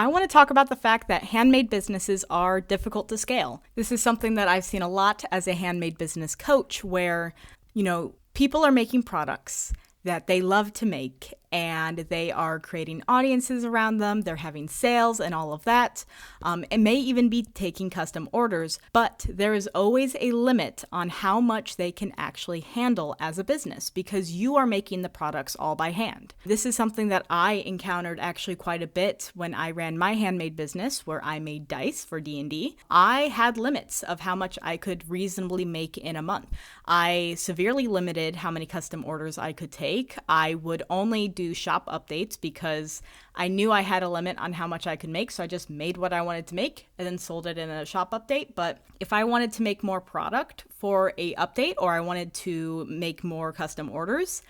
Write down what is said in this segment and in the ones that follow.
I want to talk about the fact that handmade businesses are difficult to scale. This is something that I've seen a lot as a handmade business coach where, people are making products that they love to make and they are creating audiences around them. They're having sales and all of that. It may even be taking custom orders, but there is always a limit on how much they can actually handle as a business because you are making the products all by hand. This is something that I encountered actually quite a bit when I ran my handmade business where I made dice for D&D. I had limits of how much I could reasonably make in a month. I severely limited how many custom orders I could take. I would only do shop updates because I knew I had a limit on how much I could make, so I just made what I wanted to make and then sold it in a shop update. But if I wanted to make more product for a update or I wanted to make more custom orders,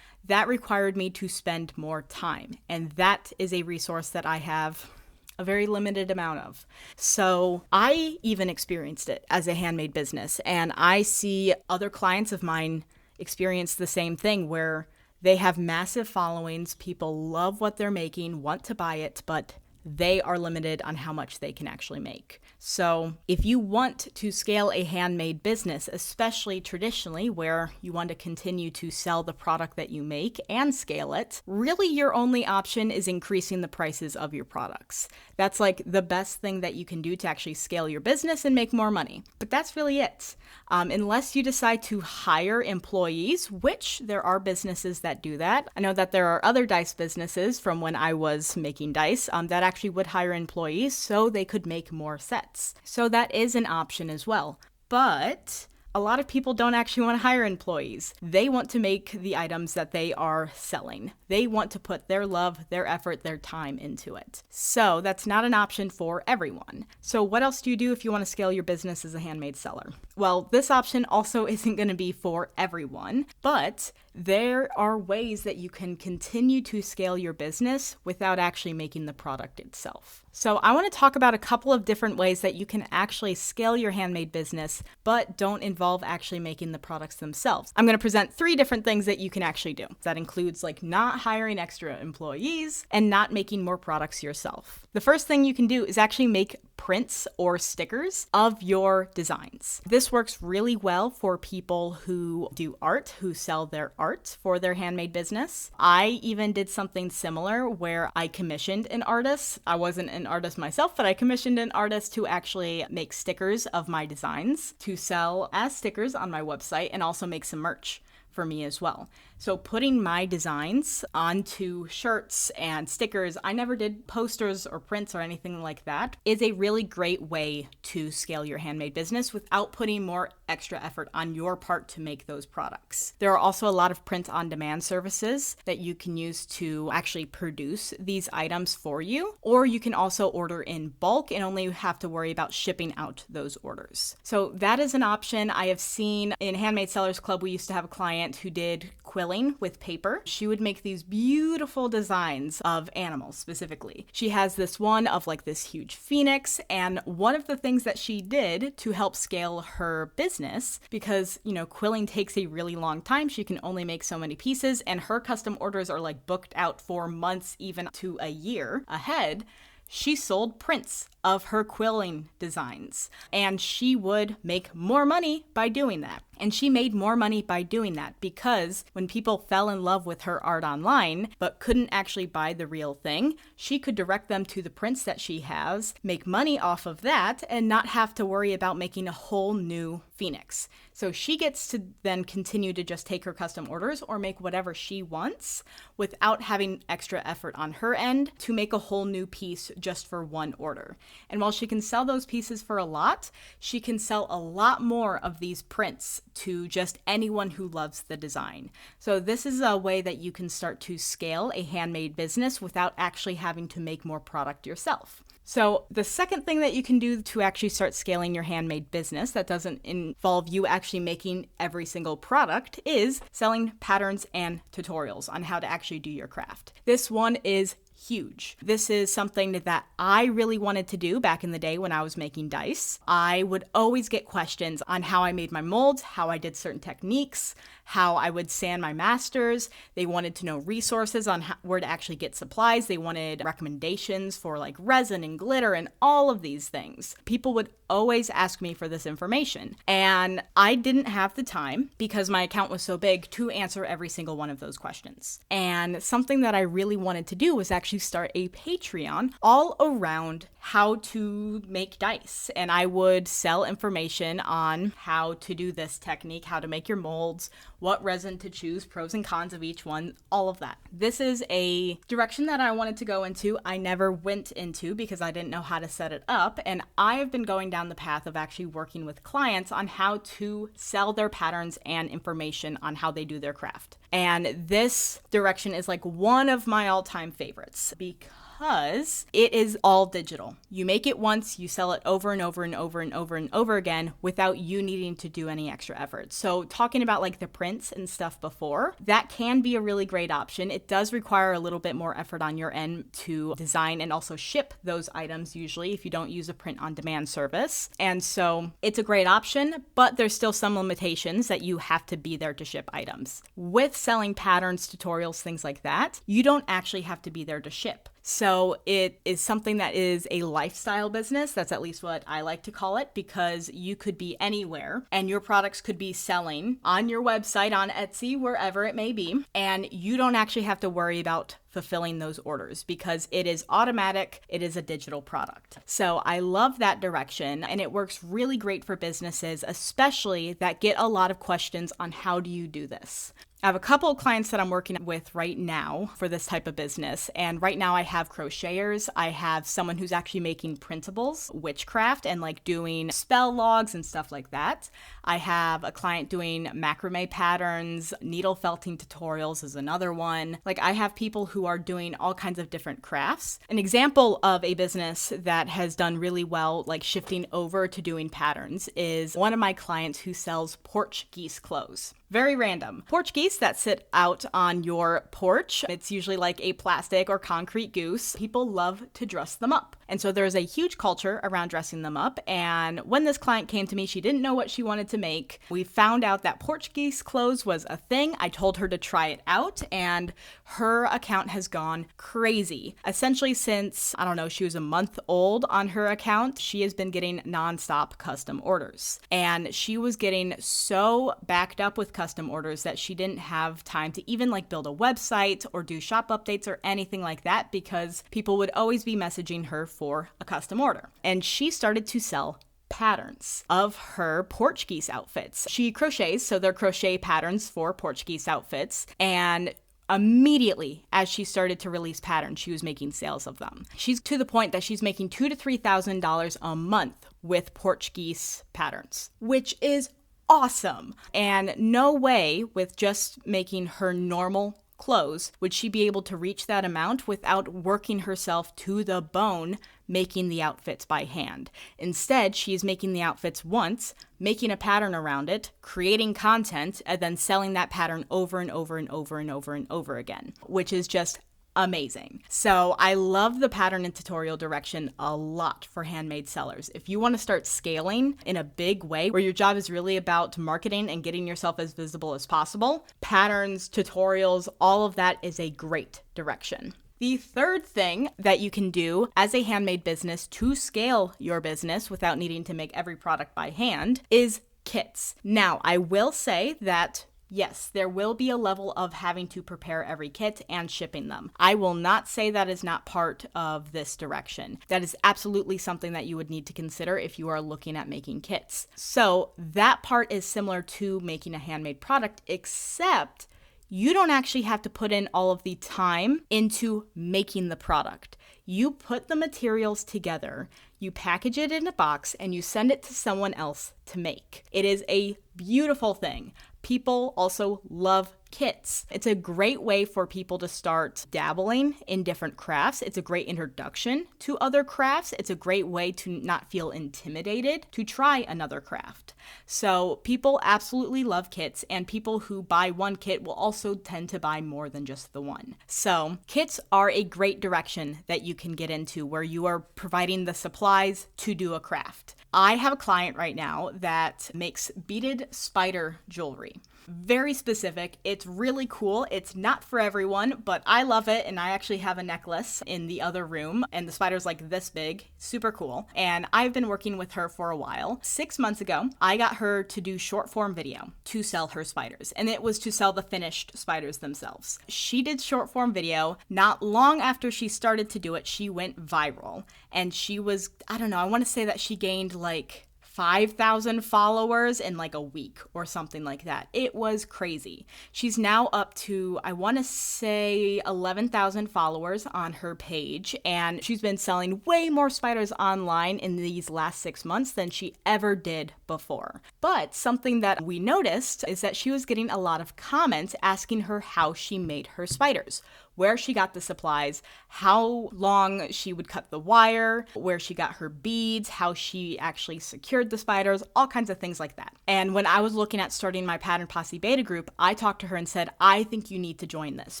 that required me to spend more time. And that is a resource that I have a very limited amount of. So I even experienced it as a handmade business, and I see other clients of mine experience the same thing where they have massive followings, people love what they're making, want to buy it, but they are limited on how much they can actually make. So if you want to scale a handmade business, especially traditionally where you want to continue to sell the product that you make and scale it, really your only option is increasing the prices of your products. That's like the best thing that you can do to actually scale your business and make more money. But that's really it. Unless you decide to hire employees, which there are businesses that do that. I know that there are other dice businesses from when I was making dice that actually would hire employees so they could make more sets. So that is an option as well. But a lot of people don't actually want to hire employees. They want to make the items that they are selling. They want to put their love, their effort, their time into it. So that's not an option for everyone. So what else do you do if you want to scale your business as a handmade seller? Well, this option also isn't going to be for everyone, but there are ways that you can continue to scale your business without actually making the product itself. So I want to talk about a couple of different ways that you can actually scale your handmade business, but don't involve actually making the products themselves. I'm going to present 3 different things that you can actually do. That includes not hiring extra employees and not making more products yourself. The first thing you can do is actually make prints or stickers of your designs. This works really well for people who do art, who sell their art for their handmade business. I even did something similar where I commissioned an artist. I wasn't an artist myself, but I commissioned an artist to actually make stickers of my designs to sell as stickers on my website and also make some merch for me as well. So putting my designs onto shirts and stickers, I never did posters or prints or anything like that, is a really great way to scale your handmade business without putting more extra effort on your part to make those products. There are also a lot of print-on-demand services that you can use to actually produce these items for you, or you can also order in bulk and only have to worry about shipping out those orders. So that is an option. I have seen in Handmade Sellers Club, we used to have a client who did quilling with paper. She would make these beautiful designs of animals specifically. She has this one of this huge phoenix, and one of the things that she did to help scale her business, because quilling takes a really long time, she can only make so many pieces, and her custom orders are booked out for months, even to a year ahead. She sold prints of her quilling designs, and she would make more money by doing that. And she made more money by doing that because when people fell in love with her art online but couldn't actually buy the real thing, she could direct them to the prints that she has, make money off of that, and not have to worry about making a whole new phoenix. So she gets to then continue to just take her custom orders or make whatever she wants without having extra effort on her end to make a whole new piece just for one order. And while she can sell those pieces for a lot, she can sell a lot more of these prints to just anyone who loves the design. So this is a way that you can start to scale a handmade business without actually having to make more product yourself. So the second thing that you can do to actually start scaling your handmade business that doesn't involve you actually making every single product is selling patterns and tutorials on how to actually do your craft. This one is huge. This is something that I really wanted to do back in the day when I was making dice. I would always get questions on how I made my molds, how I did certain techniques, how I would sand my masters. They wanted to know resources on where to actually get supplies. They wanted recommendations for like resin and glitter and all of these things. People would always ask me for this information. And I didn't have the time because my account was so big to answer every single one of those questions. And something that I really wanted to do was actually start a Patreon all around how to make dice. And I would sell information on how to do this technique, how to make your molds, what resin to choose, pros and cons of each one, all of that. This is a direction that I wanted to go into. I never went into because I didn't know how to set it up. And I have been going down the path of actually working with clients on how to sell their patterns and information on how they do their craft. And this direction is like one of my all-time favorites because it is all digital. You make it once, you sell it over and over and over and over and over again without you needing to do any extra effort. So talking about like the prints and stuff before, that can be a really great option. It does require a little bit more effort on your end to design and also ship those items usually if you don't use a print on demand service. And so it's a great option, but there's still some limitations that you have to be there to ship items. With selling patterns, tutorials, things like that, you don't actually have to be there to ship. So it is something that is a lifestyle business. That's at least what I like to call it, because you could be anywhere and your products could be selling on your website, on Etsy, wherever it may be. And you don't actually have to worry about fulfilling those orders because it is automatic. It is a digital product. So I love that direction, and it works really great for businesses, especially that get a lot of questions on how do you do this. I have a couple of clients that I'm working with right now for this type of business. And right now I have crocheters. I have someone who's actually making printables, witchcraft, and like doing spell logs and stuff like that. I have a client doing macrame patterns, needle felting tutorials is another one. Like I have people who are doing all kinds of different crafts. An example of a business that has done really well, like shifting over to doing patterns, is one of my clients who sells porch geese clothes. Very random. Porch geese that sit out on your porch. It's usually like a plastic or concrete goose. People love to dress them up. And so there's a huge culture around dressing them up. And when this client came to me, she didn't know what she wanted to make. We found out that porch geese clothes was a thing. I told her to try it out, and her account has gone crazy. Essentially since, I don't know, she was a month old on her account, she has been getting nonstop custom orders. And she was getting so backed up with custom orders that she didn't have time to even like build a website or do shop updates or anything like that because people would always be messaging her for a custom order. And she started to sell patterns of her porch geese outfits. She crochets, so they're crochet patterns for porch geese outfits. And immediately as she started to release patterns, she was making sales of them. She's to the point that she's making $2,000 to $3,000 a month with porch geese patterns, which is awesome. And no way with just making her normal clothes would she be able to reach that amount without working herself to the bone making the outfits by hand. Instead, she is making the outfits once, making a pattern around it, creating content, and then selling that pattern over and over and over and over and over again, which is just amazing. So I love the pattern and tutorial direction a lot for handmade sellers. If you want to start scaling in a big way where your job is really about marketing and getting yourself as visible as possible, patterns, tutorials, all of that is a great direction. The third thing that you can do as a handmade business to scale your business without needing to make every product by hand is kits. Now, I will say that yes, there will be a level of having to prepare every kit and shipping them. I will not say that is not part of this direction. That is absolutely something that you would need to consider if you are looking at making kits. So that part is similar to making a handmade product, except you don't actually have to put in all of the time into making the product. You put the materials together, you package it in a box, and you send it to someone else to make. It is a beautiful thing. People also love kits. It's a great way for people to start dabbling in different crafts. It's a great introduction to other crafts. It's a great way to not feel intimidated to try another craft. So people absolutely love kits, and people who buy one kit will also tend to buy more than just the one. So kits are a great direction that you can get into where you are providing the supplies to do a craft. I have a client right now that makes beaded spider jewelry. Very specific. It's really cool. It's not for everyone, but I love it. And I actually have a necklace in the other room, and the spider's like this big. Super cool. And I've been working with her for a while. 6 months ago, I got her to do short form video to sell her spiders, and it was to sell the finished spiders themselves. She did short form video. Not long after she started to do it, she went viral, and she was, I don't know, I want to say that she gained like 5,000 followers in like a week or something like that. It was crazy. She's now up to, I want to say 11,000 followers on her page, and she's been selling way more spiders online in these last 6 months than she ever did before. But something that we noticed is that she was getting a lot of comments asking her how she made her spiders, where she got the supplies, how long she would cut the wire, where she got her beads, how she actually secured the spiders, all kinds of things like that. And when I was looking at starting my Pattern Posse beta group, I talked to her and said, I think you need to join this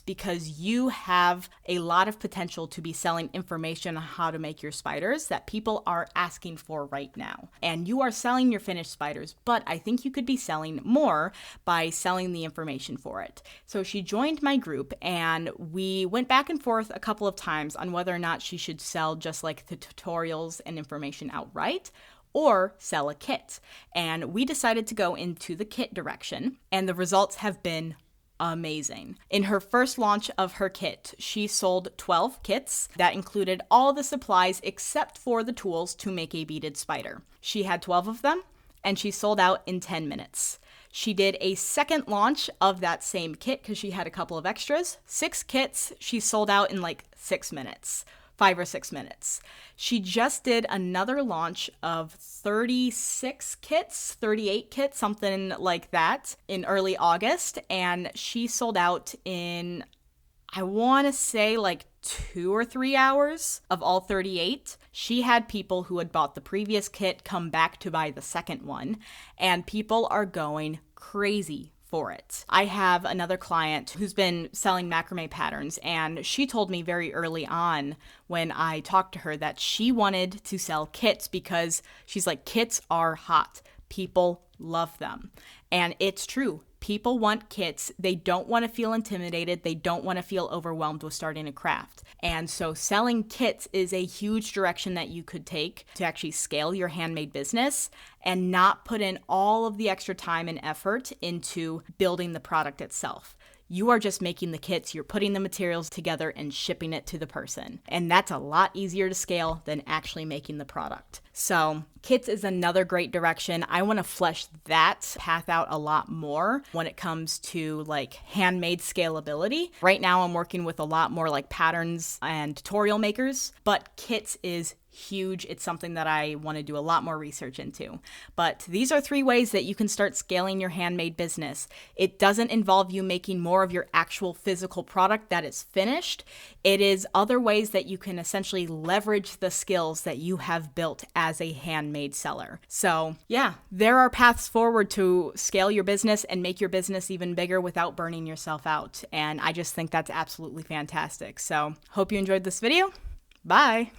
because you have a lot of potential to be selling information on how to make your spiders that people are asking for right now. And you are selling your finished spiders, but I think you could be selling more by selling the information for it. So she joined my group, and we went back and forth a couple of times on whether or not she should sell just like the tutorials and information outright or sell a kit. And we decided to go into the kit direction, and the results have been amazing. In her first launch of her kit, she sold 12 kits that included all the supplies except for the tools to make a beaded spider. She had 12 of them, and she sold out in 10 minutes. She did a second launch of that same kit because she had a couple of extras. 6 kits, she sold out in like 6 minutes. 5 or 6 minutes. She just did another launch of 36 kits, 38 kits, something like that, in early August, and she sold out in, I want to say, like 2 or 3 hours of all 38. She had people who had bought the previous kit come back to buy the second one, and people are going crazy for it. I have another client who's been selling macrame patterns, and she told me very early on when I talked to her that she wanted to sell kits because she's like, kits are hot. People love them. And it's true. People want kits. They don't want to feel intimidated. They don't want to feel overwhelmed with starting a craft. And so selling kits is a huge direction that you could take to actually scale your handmade business and not put in all of the extra time and effort into building the product itself. You are just making the kits, you're putting the materials together and shipping it to the person. And that's a lot easier to scale than actually making the product. So kits is another great direction. I want to flesh that path out a lot more when it comes to like handmade scalability. Right now I'm working with a lot more like patterns and tutorial makers, but kits is huge. It's something that I want to do a lot more research into. But these are 3 ways that you can start scaling your handmade business. It doesn't involve you making more of your actual physical product that is finished. It is other ways that you can essentially leverage the skills that you have built as a handmade seller. So yeah, there are paths forward to scale your business and make your business even bigger without burning yourself out. And I just think that's absolutely fantastic. So hope you enjoyed this video. Bye.